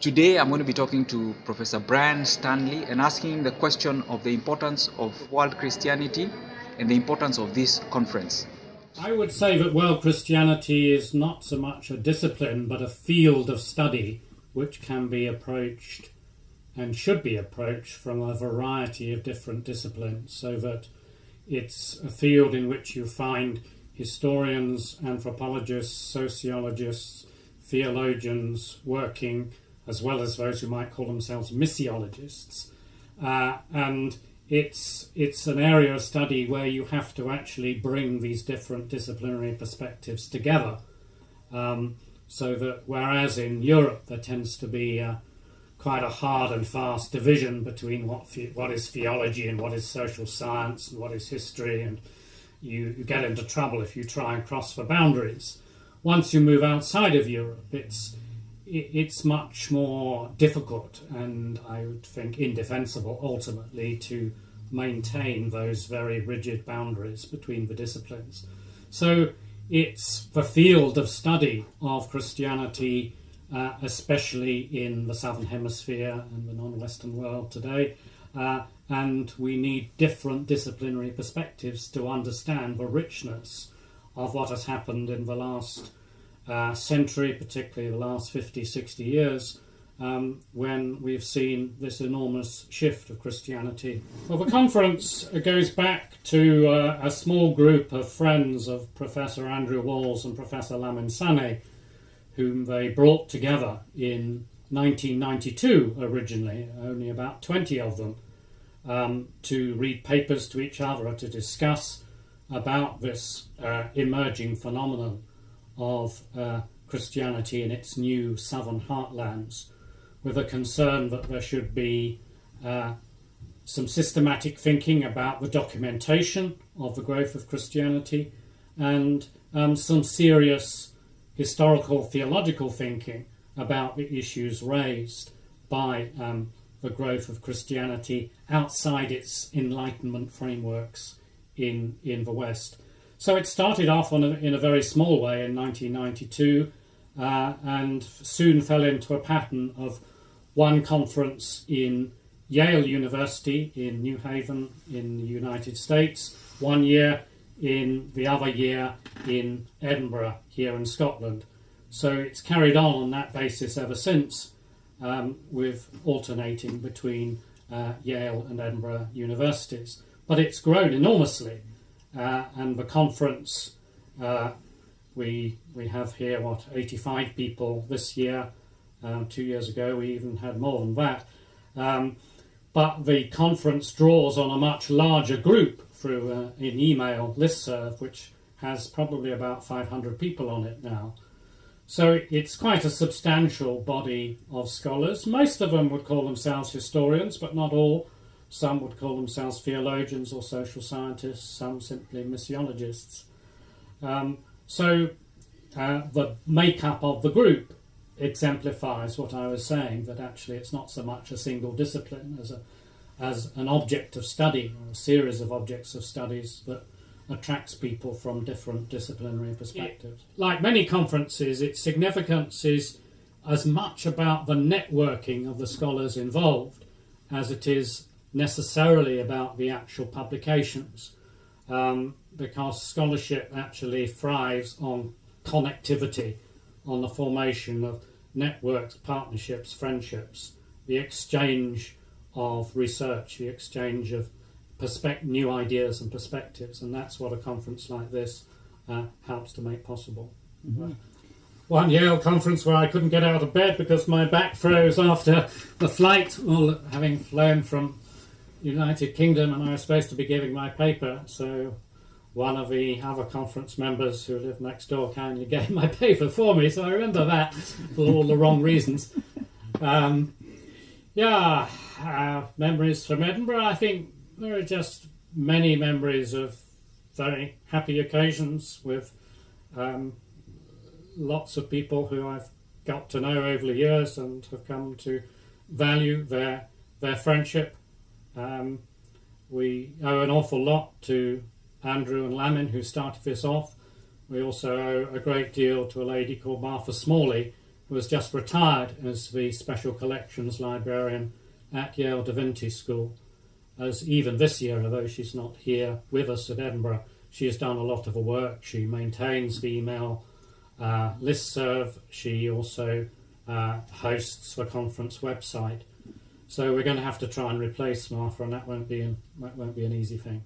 Today I'm going to be talking to Professor Brian Stanley and asking him the question of the importance of world Christianity and the importance of this conference. I would say that world Christianity is not so much a discipline but a field of study which can be approached and should be approached from a variety of different disciplines, so that it's a field in which you find historians, anthropologists, sociologists, theologians working, as well as those who might call themselves missiologists. And it's an area of study where you have to actually bring these different disciplinary perspectives together. So that whereas in Europe there tends to be quite a hard and fast division between what is theology and what is social science and what is history, and you get into trouble if you try and cross the boundaries. Once you move outside of Europe, it's much more difficult, and I would think indefensible ultimately, to maintain those very rigid boundaries between the disciplines. So it's the field of study of Christianity, especially in the Southern Hemisphere and the non-Western world today, and we need different disciplinary perspectives to understand the richness of what has happened in the last century, particularly the last 50, 60 years, when we've seen this enormous shift of Christianity. Well, the conference goes back to a small group of friends of Professor Andrew Walls and Professor Lamin Sanneh, whom they brought together in 1992 originally, only about 20 of them, to read papers to each other, to discuss about this emerging phenomenon of Christianity in its new southern heartlands, with a concern that there should be some systematic thinking about the documentation of the growth of Christianity, and some serious historical theological thinking about the issues raised by the growth of Christianity outside its Enlightenment frameworks in the West. So it started off in a very small way in 1992, and soon fell into a pattern of one conference in Yale University in New Haven in the United States, 1 year, in the other year in Edinburgh here in Scotland. So it's carried on that basis ever since, with alternating between Yale and Edinburgh universities. But it's grown enormously, and the conference, we have here, 85 people this year. 2 years ago we even had more than that. But the conference draws on a much larger group through an email listserv, which has probably about 500 people on it now. So it's quite a substantial body of scholars. Most of them would call themselves historians, but not all. Some would call themselves theologians or social scientists, some simply missiologists. So the makeup of the group exemplifies what I was saying, that actually it's not so much a single discipline as an object of study, or a series of objects of studies that attracts people from different disciplinary perspectives. Like many conferences, its significance is as much about the networking of the scholars involved as it is necessarily about the actual publications, because scholarship actually thrives on connectivity, on the formation of networks, partnerships, friendships, the exchange of research, the exchange of new ideas and perspectives, and that's what a conference like this helps to make possible. Mm-hmm. One Yale conference where I couldn't get out of bed because my back froze after the flight, having flown from the United Kingdom, and I was supposed to be giving my paper, so one of the other conference members who lived next door kindly gave my paper for me, so I remember that for all the wrong reasons. Memories from Edinburgh. I think there are just many memories of very happy occasions with lots of people who I've got to know over the years and have come to value their friendship. We owe an awful lot to Andrew and Lamin, who started this off. We also owe a great deal to a lady called Martha Smalley, was just retired as the Special Collections Librarian at Yale Divinity School. As even this year, although she's not here with us at Edinburgh, she has done a lot of her work. She maintains the email listserv. She also hosts the conference website. So we're going to have to try and replace Martha, and that won't be an easy thing.